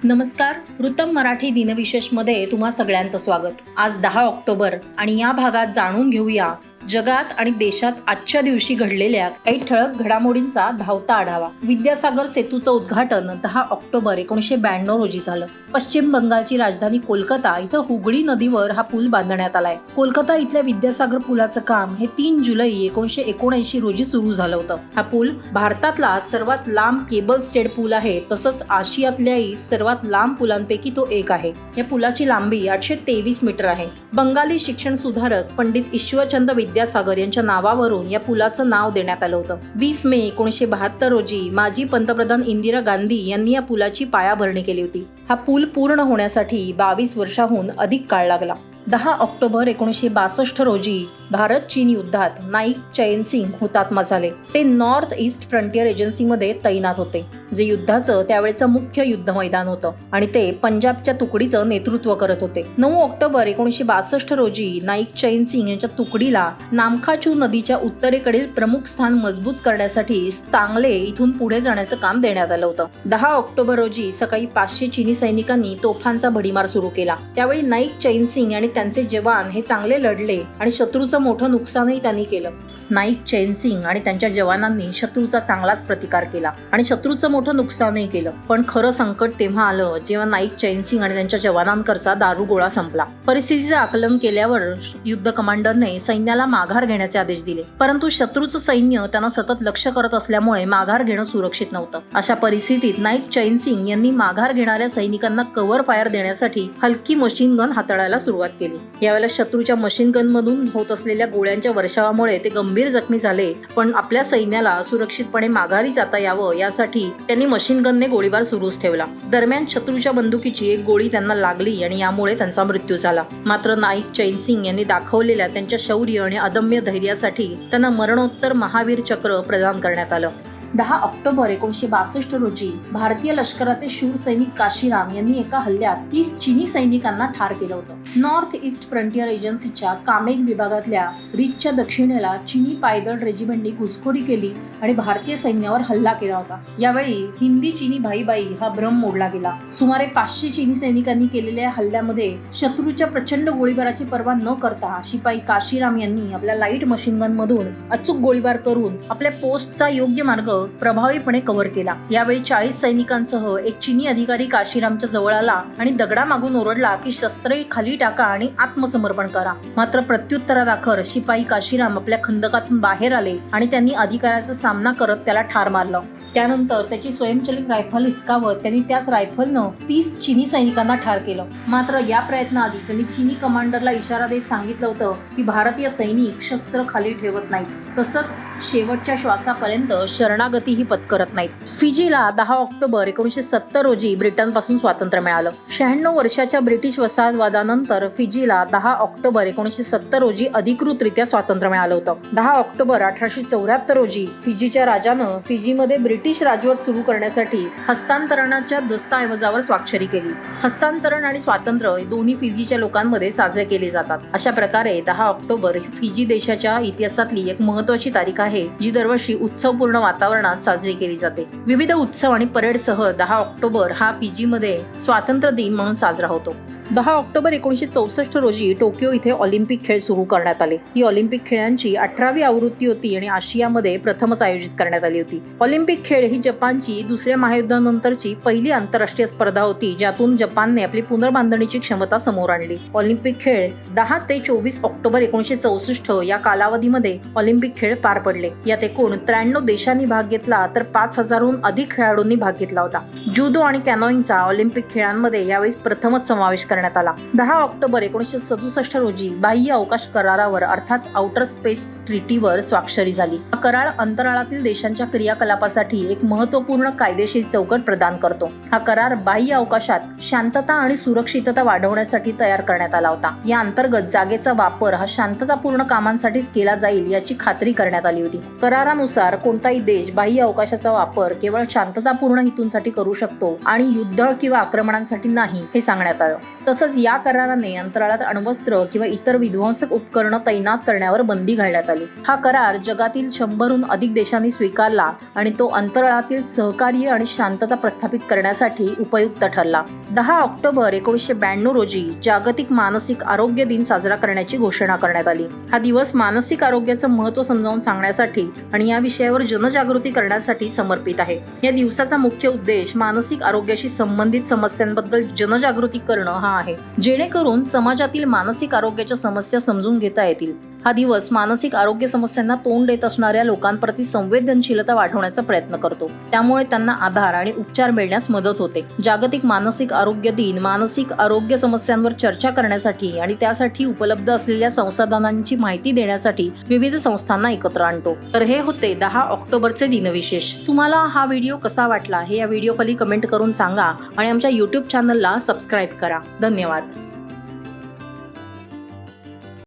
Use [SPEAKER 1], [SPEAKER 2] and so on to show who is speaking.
[SPEAKER 1] नमस्कार. वृत्तम मराठी दिनविशेषमध्ये तुम्हा सगळ्यांचं स्वागत. आज 10 ऑक्टोबर आणि या भागात जाणून घेऊया जगात आणि देशात आजच्या दिवशी घडलेल्या काही ठळक घडामोडींचा धावता आढावा. विद्यासागर सेतूचं उद्घाटन 10 ऑक्टोबर 1992 रोजी झालं. पश्चिम बंगालची राजधानी कोलकाता इथं हुगळी नदीवर हा पूल बांधण्यात आलाय. कोलकाता इथल्या विद्यासागर पुलाचं काम हे 3 जुलै 1979 रोजी सुरू झालं होतं. हा पूल भारतातला सर्वात लांब केबल स्टेड पूल आहे. तसंच आशियातल्याही सर्वात लांब पुलांपैकी तो एक आहे. या पुलाची लांबी 823 मीटर आहे. बंगाली शिक्षण सुधारक पंडित ईश्वरचंद विद्यासागर यांच्या नावावरून या पुलाचं नाव देण्यात आलं होतं. 20 मे 1972 रोजी माजी पंतप्रधान इंदिरा गांधी यांनी या पुलाची पायाभरणी केली होती. हा पूल पूर्ण होण्यासाठी 22 वर्षांहून अधिक काळ लागला. 10 ऑक्टोबर 1962 रोजी भारत चीन युद्धात नाईक चैनसिंग हुतात्मा झाले. ते नॉर्थ ईस्ट फ्रंटियर एजन्सीमध्ये तैनात होते, जे युद्धाचं त्यावेळेचं मुख्य युद्ध मैदान होतं आणि ते पंजाबच्या तुकडीचं नेतृत्व करत होते. 9 ऑक्टोबर 1962 रोजी नाईक चैनसिंग यांच्या तुकडीला नामखाचू नदीच्या उत्तरेकडील प्रमुख स्थान मजबूत करण्यासाठी सांगले इथून पुढे जाण्याचं काम देण्यात आलं होतं. 10 ऑक्टोबर रोजी सकाळी 500 चीनी सैनिकांनी तोफांचा भडीमार सुरू केला. त्यावेळी नाईक चैनसिंग आणि त्यांचे जवान हे चांगले लढले आणि शत्रूचं मोठं नुकसानही त्यांनी केलं. नाईक चैनसिंग आणि त्यांच्या जवानांनी शत्रूचा चांगलाच प्रतिकार केला आणि शत्रूचं मोठं नुकसानही केलं. पण खरं संकट तेव्हा आलं जेव्हा नाईक चैनसिंग आणि त्यांच्या जवानांकरचा दारुगोळा संपला. परिस्थितीचं आकलन केल्यावर युद्ध कमांडरने सैन्याला माघार घेण्याचे आदेश दिले. परंतु शत्रूचं सैन्य त्यांना सतत लक्ष करत असल्यामुळे माघार घेणं सुरक्षित नव्हतं. अशा परिस्थितीत नाईक चैनसिंग यांनी माघार घेणाऱ्या सैनिकांना कव्हर फायर देण्यासाठी हलकी मशीन गन हाताळायला सुरुवात केली. यावेळेला शत्रूच्या मशीन गन मधून होत असलेल्या गोळ्यांच्या वर्षावामुळे ते गंभीर जखमी झाले. पण आपल्या सैन्याला सुरक्षितपणे माघारी जाता यावं यासाठी त्यांनी मशीन गनने गोळीबार सुरूच ठेवला. दरम्यान शत्रूच्या बंदुकीची एक गोळी त्यांना लागली आणि यामुळे त्यांचा मृत्यू झाला. मात्र नाईक चैनसिंग यांनी दाखवलेल्या त्यांच्या शौर्य आणि अदम्य धैर्यासाठी त्यांना मरणोत्तर महावीर चक्र प्रदान करण्यात आलं. 10 ऑक्टोबर 1962 रोजी भारतीय लष्कराचे शूर सैनिक काशीराम यांनी एका हल्ल्यात 30 चीनी सैनिकांना ठार केलं होतं. नॉर्थ ईस्ट फ्रंटियर एजन्सीच्या कामेग विभागातल्या रिचच्या दक्षिणेला चीनी पायदळ रेजिमेंटनी घुसखोरी केली आणि भारतीय सैन्यावर हल्ला केला होता. यावेळी हिंदी चीनी भाईबाई हा भ्रम मोडला गेला. सुमारे 500 चीनी सैनिकांनी केलेल्या हल्ल्यामध्ये शत्रूच्या प्रचंड गोळीबाराची पर्वा न करता शिपाई काशीराम यांनी आपल्या लाईट मशीन गन मधून अचूक गोळीबार करून आपल्या पोस्टचा योग्य मार्ग प्रभावीपणे कव्हर केला. यावेळी 40 सैनिकांसह एक चीनी अधिकारी काशीरामच्या जवळ आला आणि दगडा मागून ओरडला की शस्त्रे खाली टाका आणि आत्मसमर्पण करा. मात्र प्रत्युत्तरादाखल शिपाई काशीराम आपल्या खंदकातून बाहेर आले आणि त्यांनी अधिकाऱ्याचा सामना करत त्याला ठार मारलं. त्यानंतर त्याची स्वयंचलित रायफल हिसकावत त्यांनी त्याच रायफलनं 30 चीनी सैनिकांना ठार केलं. मात्र या प्रयत्नाआधी त्यांनी चीनी कमांडरला इशारा देत सांगितलं होतं की भारतीय सैनिक शस्त्र खाली ठेवत नाहीत, तसंच शेवटच्या श्वासापर्यंत शरणागतीही पत्करत नाहीत. फिजीला 10 ऑक्टोबर 1970 रोजी ब्रिटनपासून स्वातंत्र्य मिळालं. 96 वर्षाच्या ब्रिटिश वसाहतवादानंतर फिजीला 10 ऑक्टोबर 1970 रोजी अधिकृतरित्या स्वातंत्र्य मिळालं होतं. 10 ऑक्टोबर 1874 रोजी फिजीच्या राजानं फिजीमध्ये ब्रिटिश राजवट सुरू करण्यासाठी हस्तांतरणाच्या दस्तऐवजावर स्वाक्षरी केली. हस्तांतरण आणि स्वातंत्र्य दोन्ही फिजीच्या लोकांमध्ये साजरे केले जातात. अशा प्रकारे 10 ऑक्टोबर ही फिजी देशाच्या इतिहासातली एक महत्त्वाची तारीख आहे, जी दरवर्षी उत्सवपूर्ण वातावरणात साजरी केली जाते. विविध उत्सव आणि परेडसह 10 ऑक्टोबर हा फिजीमध्ये स्वातंत्र्य दिन म्हणून साजरा होतो. 10 ऑक्टोबर 1964 रोजी टोकियो इथे ऑलिम्पिक खेळ सुरू करण्यात आले. ही ऑलिम्पिक खेळांची 18वी आवृत्ती होती आणि आशियामध्ये प्रथमच आयोजित करण्यात आली होती. ऑलिम्पिक खेळ ही जपानची दुसऱ्या महायुद्धानंतरची पहिली आंतरराष्ट्रीय स्पर्धा होती, ज्यातून जपानने आपली पुनर्बांधणीची क्षमता समोर आणली. ऑलिम्पिक खेळ 10 ते 24 ऑक्टोबर 1964 या कालावधीमध्ये ऑलिम्पिक खेळ पार पडले. यात एकूण 93 देशांनी भाग घेतला तर 5000हून अधिक खेळाडूंनी भाग घेतला होता. जुदो आणि कॅनोईंगचा ऑलिम्पिक खेळांमध्ये यावेळी प्रथमच समावेश करण्यात आला. 10 ऑक्टोबर 1967 रोजी बाह्य अवकाश करारावर अर्थात आउटर स्पेस ट्रीटीवर स्वाक्षरी झाली. हा करार अंतराळातील देशांच्या क्रियाकलापासाठी एक महत्त्वपूर्ण कायदेशीर चौकट प्रदान करतो. हा करार बाह्य अवकाशात शांतता आणि सुरक्षितता वाढवण्यासाठी तयार करण्यात आला होता. या अंतर्गत जागेचा वापर हा शांततापूर्ण कामांसाठीच केला जाईल याची खात्री करण्यात आली होती. करारानुसार कोणताही देश बाह्य अवकाशाचा वापर केवळ शांततापूर्ण हेतूंसाठी करू शकतो आणि युद्ध किंवा आक्रमणांसाठी नाही, हे सांगण्यात आलं. तसंच या कराराने अंतराळात अण्वस्त्र किंवा इतर विध्वंसक उपकरणं तैनात करण्यावर बंदी घालण्यात आली. हा करार जगातील 100हून अधिक देशांनी स्वीकारला आणि तो अंतराळातील सहकार्य आणि शांतता प्रस्थापित करण्यासाठी उपयुक्त ठरला. 10 ऑक्टोबर 1992 रोजी जागतिक मानसिक आरोग्य दिन साजरा करण्याची घोषणा करण्यात आली. हा दिवस मानसिक आरोग्याचं महत्त्व समजावून सांगण्यासाठी आणि या विषयावर जनजागृती करण्यासाठी समर्पित आहे. या दिवसाचा मुख्य उद्देश मानसिक आरोग्याशी संबंधित समस्यांबद्दल जनजागृती करणं हा आहे, जेणेकरून समाजातील मानसिक आरोग्याच्या समस्या समजून घेता येतील. हा दिवस मानसिक आरोग्य समस्यांना तोंड देत असणाऱ्या लोकांप्रती संवेदनशीलता वाढवण्याचा प्रयत्न करतो. त्यामुळे त्यांना आधार आणि उपचार मिळण्यास मदत होते. जागतिक मानसिक आरोग्य दिन मानसिक आरोग्य समस्यांवर चर्चा करण्यासाठी आणि त्यासाठी उपलब्ध असलेल्या संसाधनांची माहिती देण्यासाठी विविध संस्थांना एकत्र आणतो. तर हे होते 10 ऑक्टोबरचे दिनविशेष. तुम्हाला हा व्हिडिओ कसा वाटला हे या व्हिडिओ खाली कमेंट करून सांगा आणि आमच्या YouTube चॅनलला सबस्क्राईब करा. धन्यवाद.